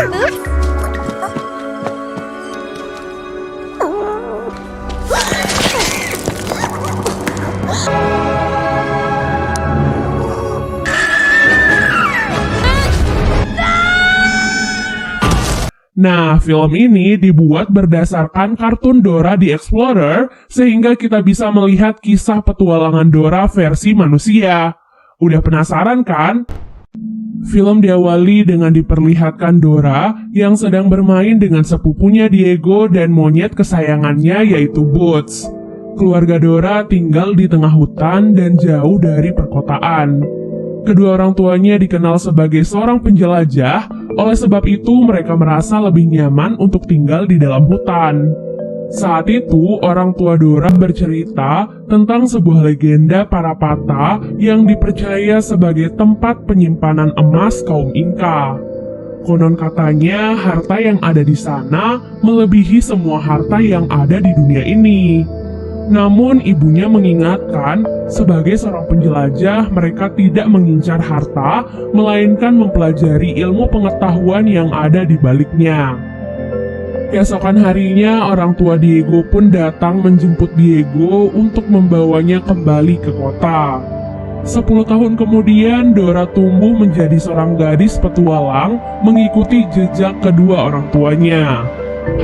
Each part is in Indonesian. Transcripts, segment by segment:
Nah, film ini dibuat berdasarkan kartun Dora the Explorer, sehingga kita bisa melihat kisah petualangan Dora versi manusia. Udah penasaran kan? Film diawali dengan diperlihatkan Dora yang sedang bermain dengan sepupunya Diego dan monyet kesayangannya yaitu Boots. Keluarga Dora tinggal di tengah hutan dan jauh dari perkotaan. Kedua orang tuanya dikenal sebagai seorang penjelajah, oleh sebab itu mereka merasa lebih nyaman untuk tinggal di dalam hutan. Saat itu, orang tua Dora bercerita tentang sebuah legenda para pata yang dipercaya sebagai tempat penyimpanan emas kaum Inka. Konon katanya, harta yang ada di sana melebihi semua harta yang ada di dunia ini. Namun ibunya mengingatkan, sebagai seorang penjelajah mereka tidak mengincar harta, melainkan mempelajari ilmu pengetahuan yang ada di baliknya. Keesokan harinya, orang tua Diego pun datang menjemput Diego untuk membawanya kembali ke kota. 10 tahun kemudian, Dora tumbuh menjadi seorang gadis petualang mengikuti jejak kedua orang tuanya.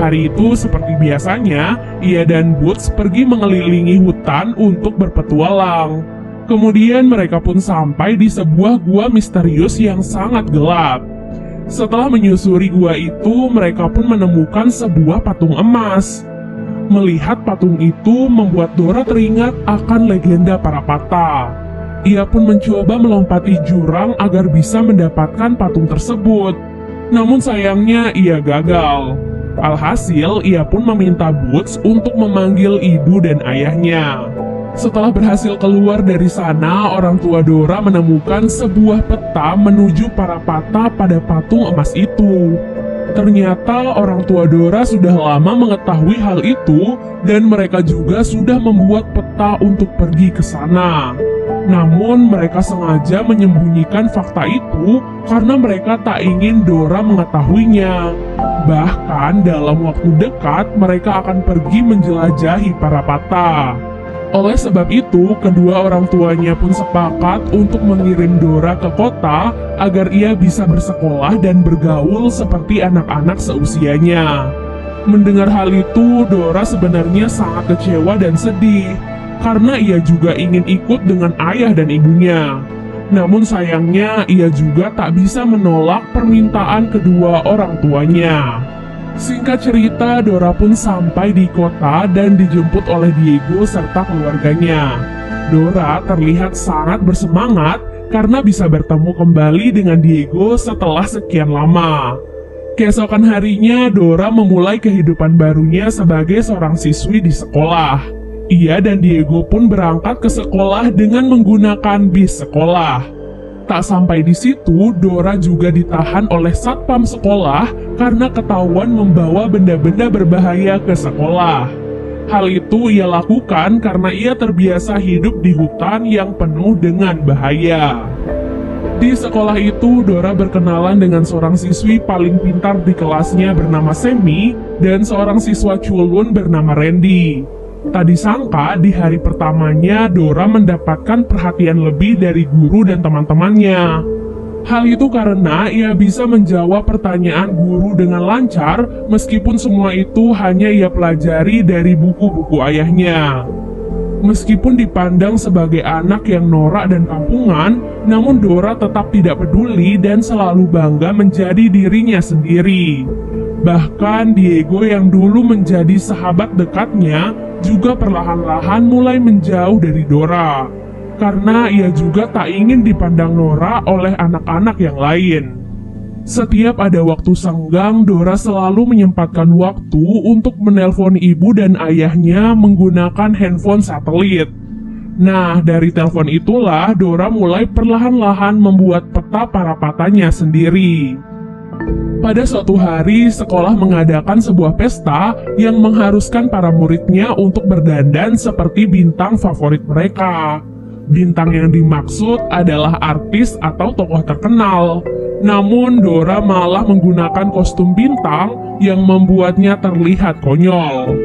Hari itu seperti biasanya, ia dan Boots pergi mengelilingi hutan untuk berpetualang. Kemudian mereka pun sampai di sebuah gua misterius yang sangat gelap. Setelah menyusuri gua itu, mereka pun menemukan sebuah patung emas. Melihat patung itu membuat Dora teringat akan legenda para pata. Ia pun mencoba melompati jurang agar bisa mendapatkan patung tersebut. Namun sayangnya ia gagal. Alhasil, ia pun meminta Boots untuk memanggil ibu dan ayahnya. Setelah berhasil keluar dari sana, orang tua Dora menemukan sebuah peta menuju para pata pada patung emas itu. Ternyata orang tua Dora sudah lama mengetahui hal itu dan mereka juga sudah membuat peta untuk pergi ke sana. Namun mereka sengaja menyembunyikan fakta itu karena mereka tak ingin Dora mengetahuinya. Bahkan dalam waktu dekat mereka akan pergi menjelajahi para pata. Oleh sebab itu, kedua orang tuanya pun sepakat untuk mengirim Dora ke kota agar ia bisa bersekolah dan bergaul seperti anak-anak seusianya. Mendengar hal itu, Dora sebenarnya sangat kecewa dan sedih, karena ia juga ingin ikut dengan ayah dan ibunya. Namun sayangnya, ia juga tak bisa menolak permintaan kedua orang tuanya. Singkat cerita, Dora pun sampai di kota dan dijemput oleh Diego serta keluarganya. Dora terlihat sangat bersemangat karena bisa bertemu kembali dengan Diego setelah sekian lama. Keesokan harinya, Dora memulai kehidupan barunya sebagai seorang siswi di sekolah. Ia dan Diego pun berangkat ke sekolah dengan menggunakan bis sekolah. Tak sampai di situ, Dora juga ditahan oleh satpam sekolah karena ketahuan membawa benda-benda berbahaya ke sekolah. Hal itu ia lakukan karena ia terbiasa hidup di hutan yang penuh dengan bahaya. Di sekolah itu, Dora berkenalan dengan seorang siswi paling pintar di kelasnya bernama Sammy dan seorang siswa culun bernama Randy. Tak disangka di hari pertamanya Dora mendapatkan perhatian lebih dari guru dan teman-temannya. Hal itu karena ia bisa menjawab pertanyaan guru dengan lancar meskipun semua itu hanya ia pelajari dari buku-buku ayahnya. Meskipun dipandang sebagai anak yang norak dan kampungan, namun Dora tetap tidak peduli dan selalu bangga menjadi dirinya sendiri. Bahkan Diego yang dulu menjadi sahabat dekatnya juga perlahan-lahan mulai menjauh dari Dora, karena ia juga tak ingin dipandang norak oleh anak-anak yang lain. Setiap ada waktu senggang, Dora selalu menyempatkan waktu untuk menelpon ibu dan ayahnya menggunakan handphone satelit. Nah, dari telepon itulah Dora mulai perlahan-lahan membuat peta para patanya sendiri. Pada suatu hari, sekolah mengadakan sebuah pesta yang mengharuskan para muridnya untuk berdandan seperti bintang favorit mereka. Bintang yang dimaksud adalah artis atau tokoh terkenal. Namun Dora malah menggunakan kostum bintang yang membuatnya terlihat konyol.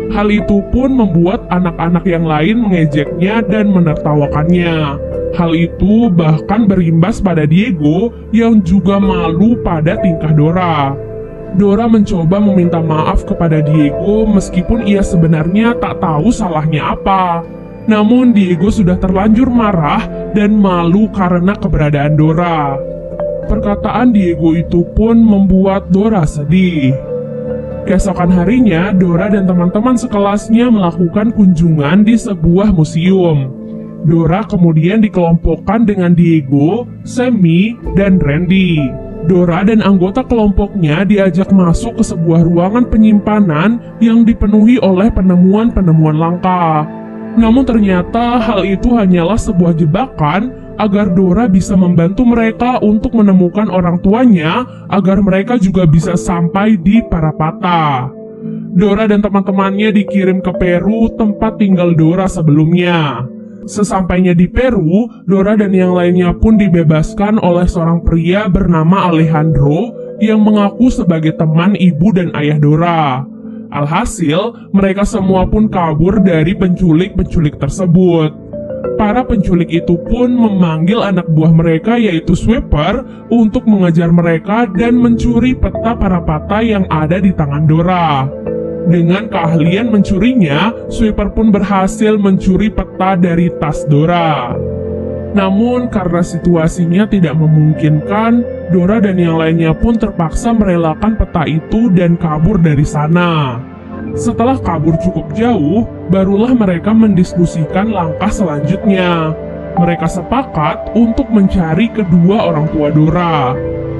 Hal itu pun membuat anak-anak yang lain mengejeknya dan menertawakannya. Hal itu bahkan berimbas pada Diego yang juga malu pada tingkah Dora. Dora mencoba meminta maaf kepada Diego meskipun ia sebenarnya tak tahu salahnya apa. Namun Diego sudah terlanjur marah dan malu karena keberadaan Dora. Perkataan Diego itu pun membuat Dora sedih. Keesokan harinya, Dora dan teman-teman sekelasnya melakukan kunjungan di sebuah museum. Dora kemudian dikelompokkan dengan Diego, Sammy, dan Randy. Dora dan anggota kelompoknya diajak masuk ke sebuah ruangan penyimpanan yang dipenuhi oleh penemuan-penemuan langka. Namun ternyata hal itu hanyalah sebuah jebakan agar Dora bisa membantu mereka untuk menemukan orang tuanya agar mereka juga bisa sampai di Parapata. Dora dan teman-temannya dikirim ke Peru, tempat tinggal Dora sebelumnya. Sesampainya di Peru, Dora dan yang lainnya pun dibebaskan oleh seorang pria bernama Alejandro yang mengaku sebagai teman ibu dan ayah Dora. Alhasil, mereka semua pun kabur dari penculik-penculik tersebut. Para penculik itu pun memanggil anak buah mereka yaitu Sweeper untuk mengejar mereka dan mencuri peta Parapata yang ada di tangan Dora. Dengan keahlian mencurinya, Sweeper pun berhasil mencuri peta dari tas Dora. Namun karena situasinya tidak memungkinkan, Dora dan yang lainnya pun terpaksa merelakan peta itu dan kabur dari sana. Setelah kabur cukup jauh, barulah mereka mendiskusikan langkah selanjutnya. Mereka sepakat untuk mencari kedua orang tua Dora.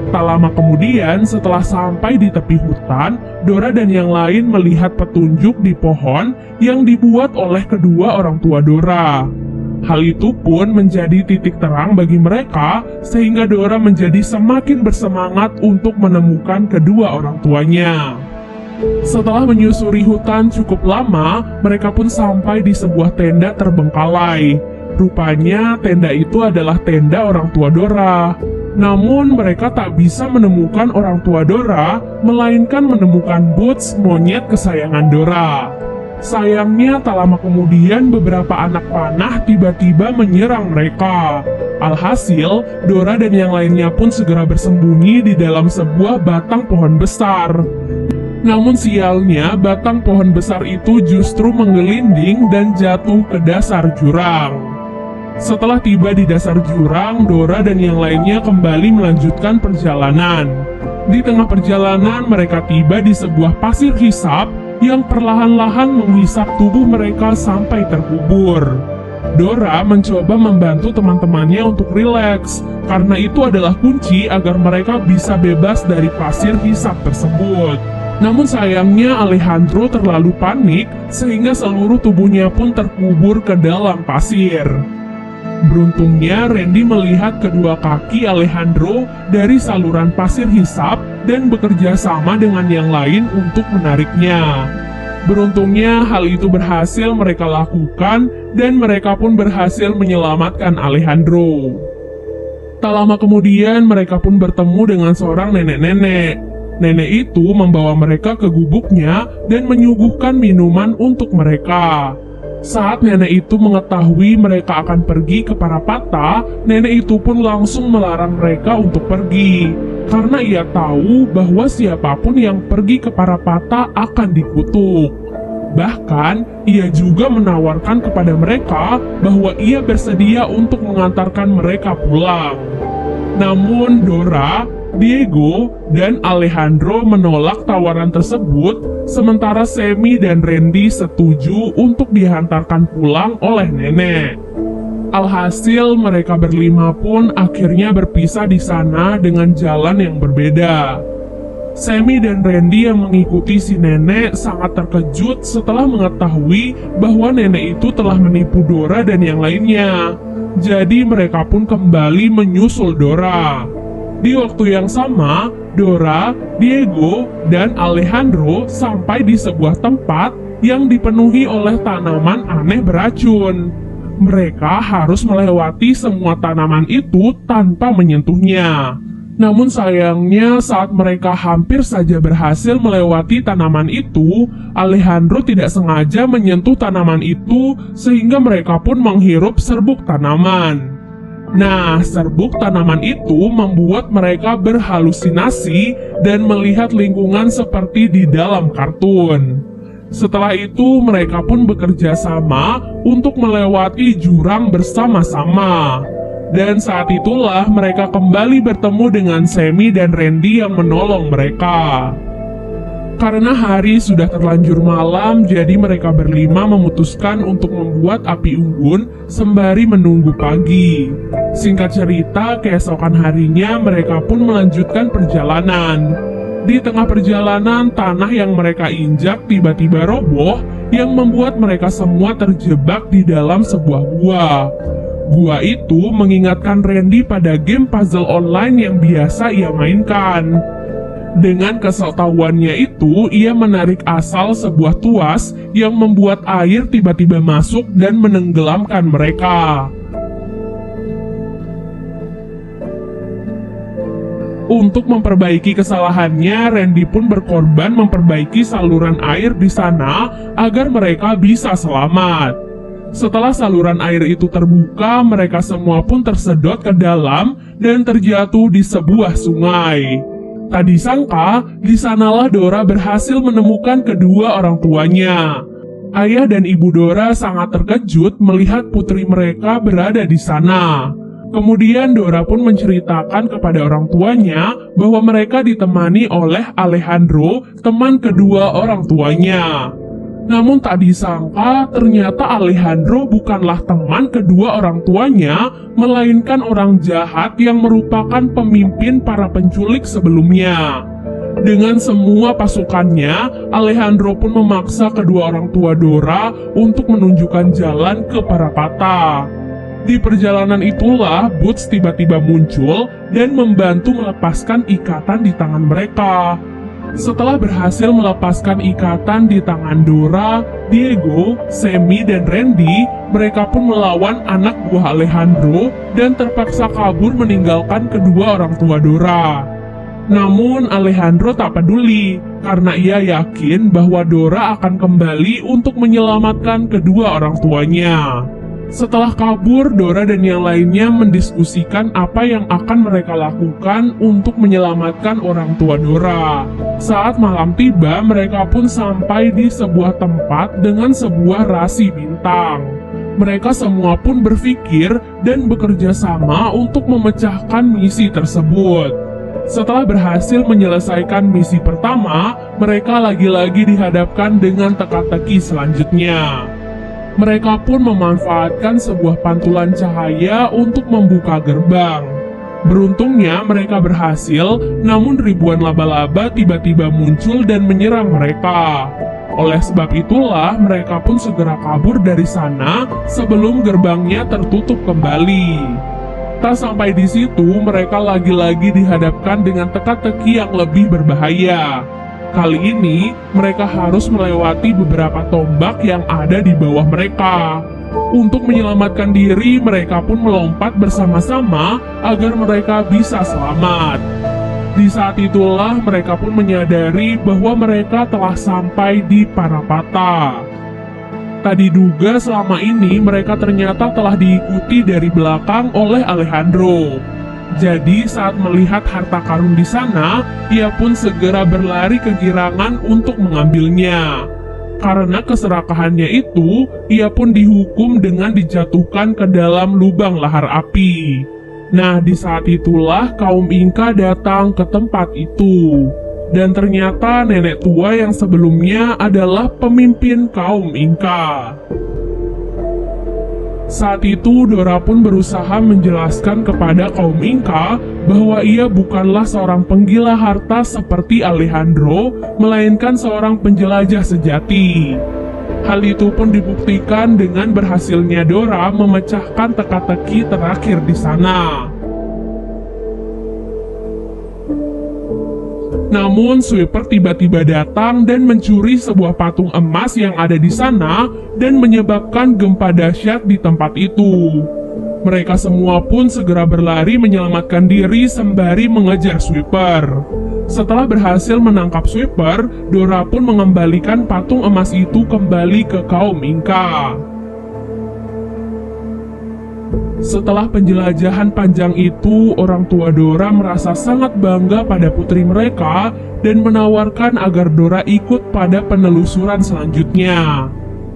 Tak lama kemudian, setelah sampai di tepi hutan, Dora dan yang lain melihat petunjuk di pohon yang dibuat oleh kedua orang tua Dora. Hal itu pun menjadi titik terang bagi mereka, sehingga Dora menjadi semakin bersemangat untuk menemukan kedua orang tuanya. Setelah menyusuri hutan cukup lama, mereka pun sampai di sebuah tenda terbengkalai. Rupanya tenda itu adalah tenda orang tua Dora. Namun mereka tak bisa menemukan orang tua Dora, melainkan menemukan Boots, monyet kesayangan Dora. Sayangnya tak lama kemudian beberapa anak panah tiba-tiba menyerang mereka. Alhasil, Dora dan yang lainnya pun segera bersembunyi di dalam sebuah batang pohon besar. Namun sialnya, batang pohon besar itu justru menggelinding dan jatuh ke dasar jurang. Setelah tiba di dasar jurang, Dora dan yang lainnya kembali melanjutkan perjalanan. Di tengah perjalanan, mereka tiba di sebuah pasir hisap yang perlahan-lahan menghisap tubuh mereka sampai terkubur. Dora mencoba membantu teman-temannya untuk rileks, karena itu adalah kunci agar mereka bisa bebas dari pasir hisap tersebut. Namun sayangnya Alejandro terlalu panik sehingga seluruh tubuhnya pun terkubur ke dalam pasir. Beruntungnya Randy melihat kedua kaki Alejandro dari saluran pasir hisap dan bekerja sama dengan yang lain untuk menariknya. Beruntungnya hal itu berhasil mereka lakukan dan mereka pun berhasil menyelamatkan Alejandro. Tak lama kemudian mereka pun bertemu dengan seorang nenek-nenek. Nenek itu membawa mereka ke gubuknya dan menyuguhkan minuman untuk mereka. Saat nenek itu mengetahui mereka akan pergi ke Parapata, nenek itu pun langsung melarang mereka untuk pergi. Karena ia tahu bahwa siapapun yang pergi ke Parapata akan dikutuk. Bahkan, ia juga menawarkan kepada mereka bahwa ia bersedia untuk mengantarkan mereka pulang. Namun Dora, Diego, dan Alejandro menolak tawaran tersebut, sementara Sammy dan Randy setuju untuk dihantarkan pulang oleh nenek. Alhasil, mereka berlima pun akhirnya berpisah di sana dengan jalan yang berbeda. Sammy dan Randy yang mengikuti si nenek sangat terkejut setelah mengetahui bahwa nenek itu telah menipu Dora dan yang lainnya. Jadi mereka pun kembali menyusul Dora. Di waktu yang sama, Dora, Diego, dan Alejandro sampai di sebuah tempat yang dipenuhi oleh tanaman aneh beracun. Mereka harus melewati semua tanaman itu tanpa menyentuhnya. Namun sayangnya saat mereka hampir saja berhasil melewati tanaman itu, Alejandro tidak sengaja menyentuh tanaman itu sehingga mereka pun menghirup serbuk tanaman. Nah, serbuk tanaman itu membuat mereka berhalusinasi dan melihat lingkungan seperti di dalam kartun. Setelah itu mereka pun bekerja sama untuk melewati jurang bersama-sama. Dan saat itulah mereka kembali bertemu dengan Sammy dan Randy yang menolong mereka. Karena hari sudah terlanjur malam, jadi mereka berlima memutuskan untuk membuat api unggun sembari menunggu pagi. Singkat cerita, keesokan harinya mereka pun melanjutkan perjalanan. Di tengah perjalanan, tanah yang mereka injak tiba-tiba roboh yang membuat mereka semua terjebak di dalam sebuah gua. Gua itu mengingatkan Randy pada game puzzle online yang biasa ia mainkan. Dengan keseltahuannya itu, ia menarik asal sebuah tuas yang membuat air tiba-tiba masuk dan menenggelamkan mereka. Untuk memperbaiki kesalahannya, Randy pun berkorban memperbaiki saluran air di sana agar mereka bisa selamat. Setelah saluran air itu terbuka, mereka semua pun tersedot ke dalam dan terjatuh di sebuah sungai. Tak disangka, di sanalah Dora berhasil menemukan kedua orang tuanya. Ayah dan ibu Dora sangat terkejut melihat putri mereka berada di sana. Kemudian Dora pun menceritakan kepada orang tuanya bahwa mereka ditemani oleh Alejandro, teman kedua orang tuanya. Namun tak disangka, ternyata Alejandro bukanlah teman kedua orang tuanya, melainkan orang jahat yang merupakan pemimpin para penculik sebelumnya. Dengan semua pasukannya, Alejandro pun memaksa kedua orang tua Dora untuk menunjukkan jalan ke Parapata. Di perjalanan itulah Boots tiba-tiba muncul dan membantu melepaskan ikatan di tangan mereka. Setelah berhasil melepaskan ikatan di tangan Dora, Diego, Sammy, dan Randy, mereka pun melawan anak buah Alejandro dan terpaksa kabur meninggalkan kedua orang tua Dora. Namun Alejandro tak peduli, karena ia yakin bahwa Dora akan kembali untuk menyelamatkan kedua orang tuanya. Setelah kabur, Dora dan yang lainnya mendiskusikan apa yang akan mereka lakukan untuk menyelamatkan orang tua Dora. Saat malam tiba, mereka pun sampai di sebuah tempat dengan sebuah rasi bintang. Mereka semua pun berpikir dan bekerja sama untuk memecahkan misi tersebut. Setelah berhasil menyelesaikan misi pertama, mereka lagi-lagi dihadapkan dengan teka-teki selanjutnya. Mereka pun memanfaatkan sebuah pantulan cahaya untuk membuka gerbang. Beruntungnya mereka berhasil, namun ribuan laba-laba tiba-tiba muncul dan menyerang mereka. Oleh sebab itulah mereka pun segera kabur dari sana sebelum gerbangnya tertutup kembali. Tak sampai di situ, mereka lagi-lagi dihadapkan dengan teka-teki yang lebih berbahaya. Kali ini, mereka harus melewati beberapa tombak yang ada di bawah mereka. Untuk menyelamatkan diri, mereka pun melompat bersama-sama agar mereka bisa selamat. Di saat itulah, mereka pun menyadari bahwa mereka telah sampai di Parapata. Tak diduga selama ini, mereka ternyata telah diikuti dari belakang oleh Alejandro. Jadi saat melihat harta karun di sana, ia pun segera berlari kegirangan untuk mengambilnya. Karena keserakahannya itu, ia pun dihukum dengan dijatuhkan ke dalam lubang lahar api. Nah, di saat itulah kaum Inka datang ke tempat itu. Dan ternyata nenek tua yang sebelumnya adalah pemimpin kaum Inka. Saat itu Dora pun berusaha menjelaskan kepada kaum Inka bahwa ia bukanlah seorang penggila harta seperti Alejandro, melainkan seorang penjelajah sejati. Hal itu pun dibuktikan dengan berhasilnya Dora memecahkan teka-teki terakhir di sana. Namun Sweeper tiba-tiba datang dan mencuri sebuah patung emas yang ada di sana dan menyebabkan gempa dahsyat di tempat itu. Mereka semua pun segera berlari menyelamatkan diri sembari mengejar Sweeper. Setelah berhasil menangkap Sweeper, Dora pun mengembalikan patung emas itu kembali ke kaum Inka. Setelah penjelajahan panjang itu, orang tua Dora merasa sangat bangga pada putri mereka dan menawarkan agar Dora ikut pada penelusuran selanjutnya.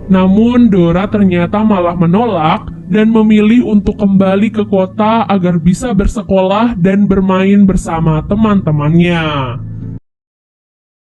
Namun Dora ternyata malah menolak dan memilih untuk kembali ke kota agar bisa bersekolah dan bermain bersama teman-temannya.